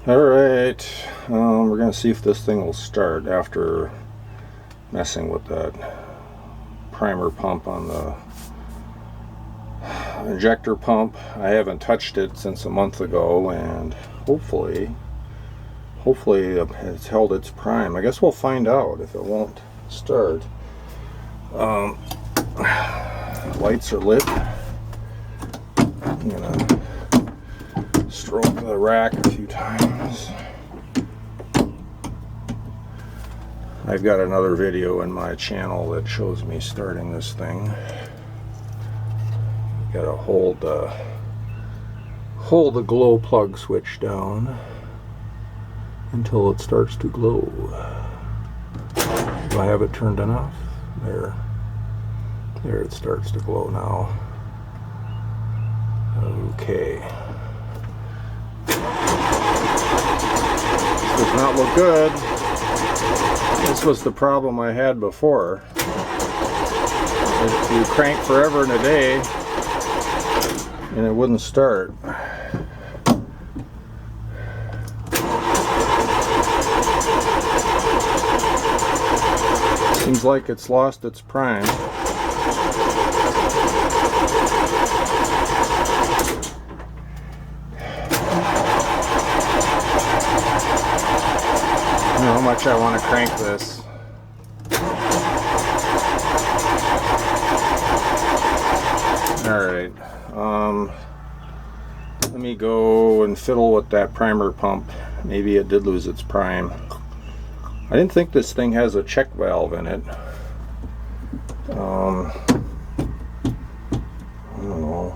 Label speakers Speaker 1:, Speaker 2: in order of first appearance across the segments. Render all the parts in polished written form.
Speaker 1: Alright, we're going to see if this thing will start after messing with that primer pump on the injector pump. I haven't touched it since a month ago, and hopefully it's held its prime. I guess we'll find out if it won't start. Lights are lit. I'm gonna stroke the rack a few times. I've got another video in my channel that shows me starting this thing. Gotta hold the glow plug switch down until it starts to glow. Do I have it turned enough? There it starts to glow now. Okay. Does not look good. This was the problem I had before. If you crank forever and a day and it wouldn't start. Seems like it's lost its prime. I don't know how much I want to crank this. Alright, let me go and fiddle with that primer pump. Maybe it did lose its prime. I didn't think this thing has a check valve in it. I don't know.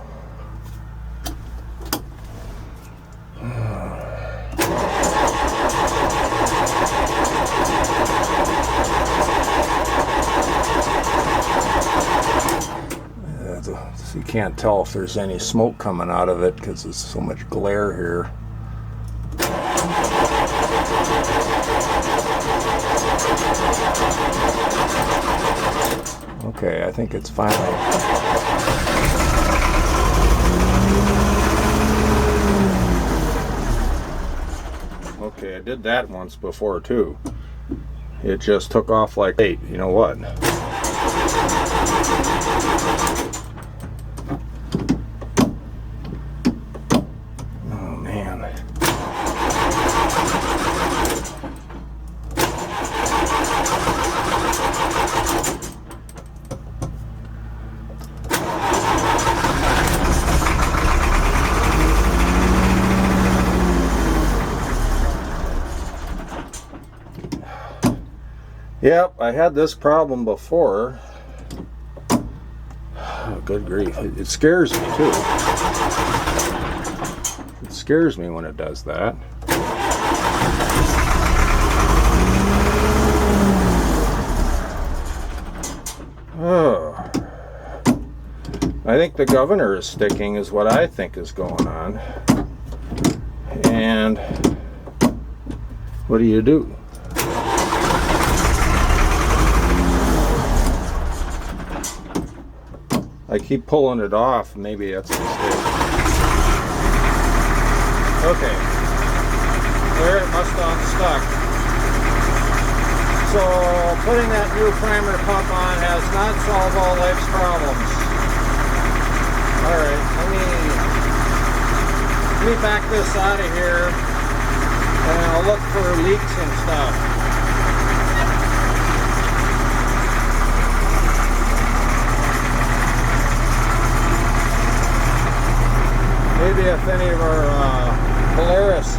Speaker 1: You can't tell if there's any smoke coming out of it because there's so much glare here. Okay, I think it's finally. Okay, I did that once before too. It just took off like, hey, you know what? Oh man. Yep, I had this problem before. Oh, good grief. It scares me too. It scares me when it does that. Oh. I think the governor is sticking is what I think is going on. And what do you do? I keep pulling it off. Maybe that's a mistake. Okay. There, it must have unstuck. So, putting that new primer pump on has not solved all life's problems. Alright, let me back this out of here and I'll look for leaks and stuff. Maybe if any of our Belarus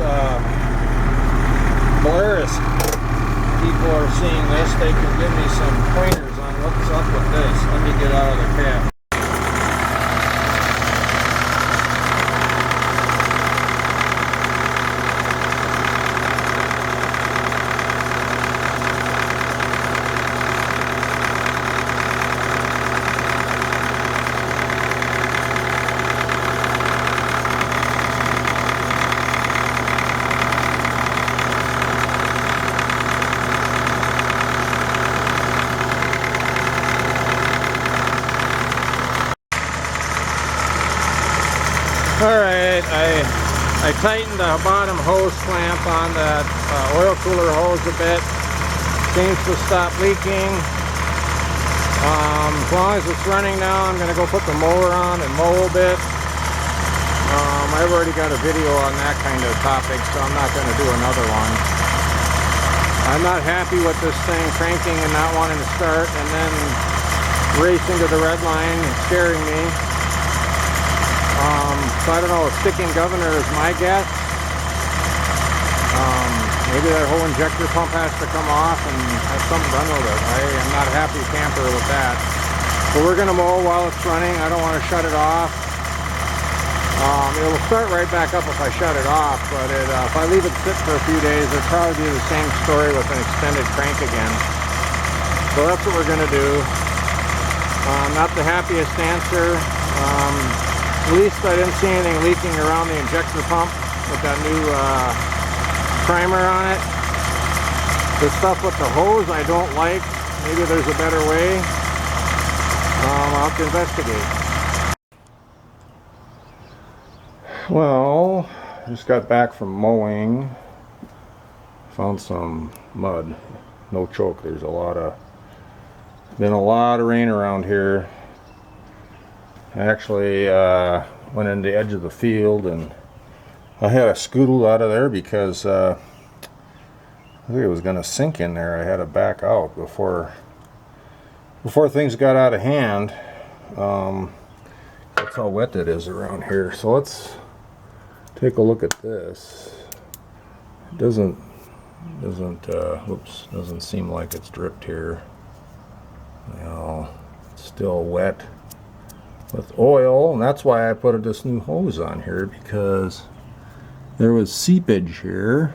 Speaker 1: people are seeing this, they can give me some pointers on what's up with this. Let me get out of the cab. Alright, I I tightened the bottom hose clamp on that oil cooler hose a bit. Seems to stop leaking. As long as it's running now, I'm going to go put the mower on and mow a bit. I've already got a video on that kind of topic, so I'm not going to do another one. I'm not happy with this thing cranking and not wanting to start and then racing to the red line and scaring me. So I don't know, a sticking governor is my guess. Maybe that whole injector pump has to come off and have something done with it. I am not a happy camper with that. But we're going to mow while it's running. I don't want to shut it off. It will start right back up if I shut it off, but if I leave it sit for a few days, it'll probably be the same story with an extended crank again. So that's what we're going to do. Not the happiest answer. At least I didn't see anything leaking around the injector pump with that new primer on it. The stuff with the hose I don't like. Maybe there's a better way. I'll have to investigate. Well, just got back from mowing. Found some mud. No choke. There's been a lot of rain around here. I actually went in the edge of the field and I had to scootle out of there because I think it was going to sink in there. I had to back out before things got out of hand. That's how wet it is around here. So let's take a look at this. It doesn't seem like it's dripped here. You know, it's still wet with oil, and that's why I put this new hose on here, because there was seepage here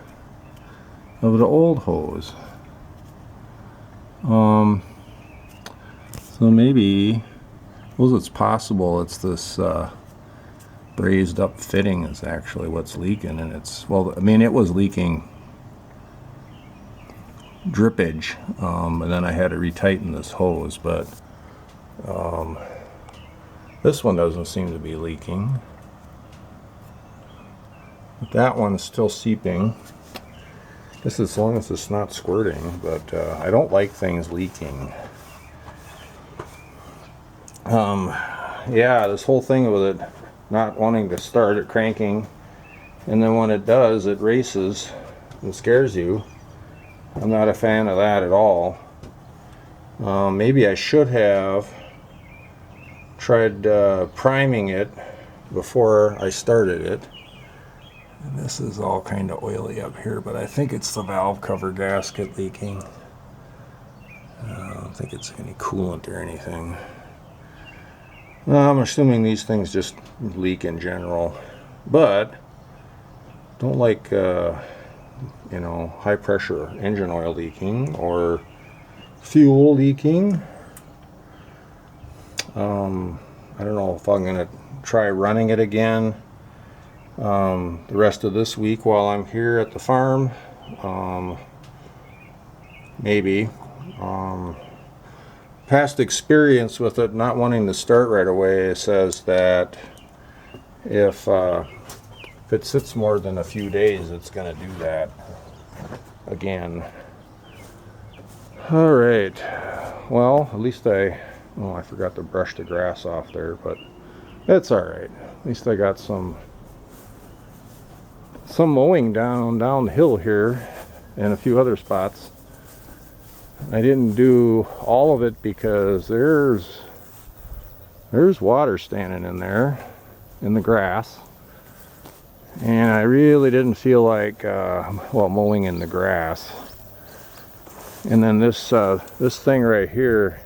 Speaker 1: of the old hose. So maybe, well, it's possible it's this brazed up fitting is actually what's leaking, and it's, well, I mean, it was leaking drippage, and then I had to retighten this hose, but this one doesn't seem to be leaking. But that one's still seeping. Just as long as it's not squirting, but I don't like things leaking. Yeah, this whole thing with it not wanting to start, it cranking, and then when it does, it races and scares you. I'm not a fan of that at all. Maybe I should have tried priming it before I started it. And this is all kind of oily up here, but I think it's the valve cover gasket leaking. I don't think it's any coolant or anything. I'm assuming these things just leak in general, but don't like you know, high pressure engine oil leaking or fuel leaking. I don't know if I'm going to try running it again the rest of this week while I'm here at the farm. Maybe. Past experience with it not wanting to start right away says that if it sits more than a few days, it's going to do that again. All right. Well, at least I forgot to brush the grass off there, but it's all right. At least I got some mowing down the hill here and a few other spots. I didn't do all of it because there's water standing in there in the grass, and I really didn't feel like mowing in the grass. And then this thing right here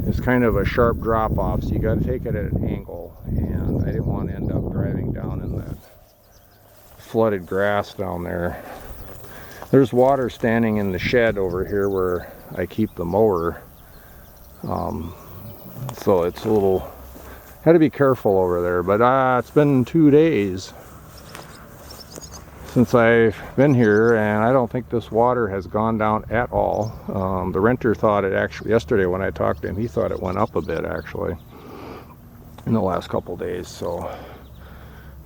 Speaker 1: is kind of a sharp drop off, so you got to take it at an angle, and I didn't want to end up driving down in that flooded grass down there. There's water standing in the shed over here where I keep the mower, so it's a little, had to be careful over there. But it's been 2 days since I've been here, and I don't think this water has gone down at all. The renter thought it actually, yesterday when I talked to him, he thought it went up a bit actually in the last couple days. So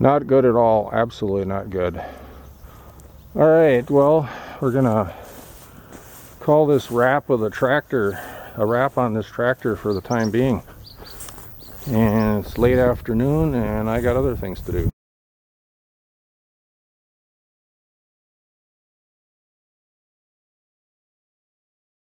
Speaker 1: Not good at all. Absolutely not good. All right, well, we're gonna call this wrap of the tractor, a wrap on this tractor for the time being. And it's late afternoon and I got other things to do.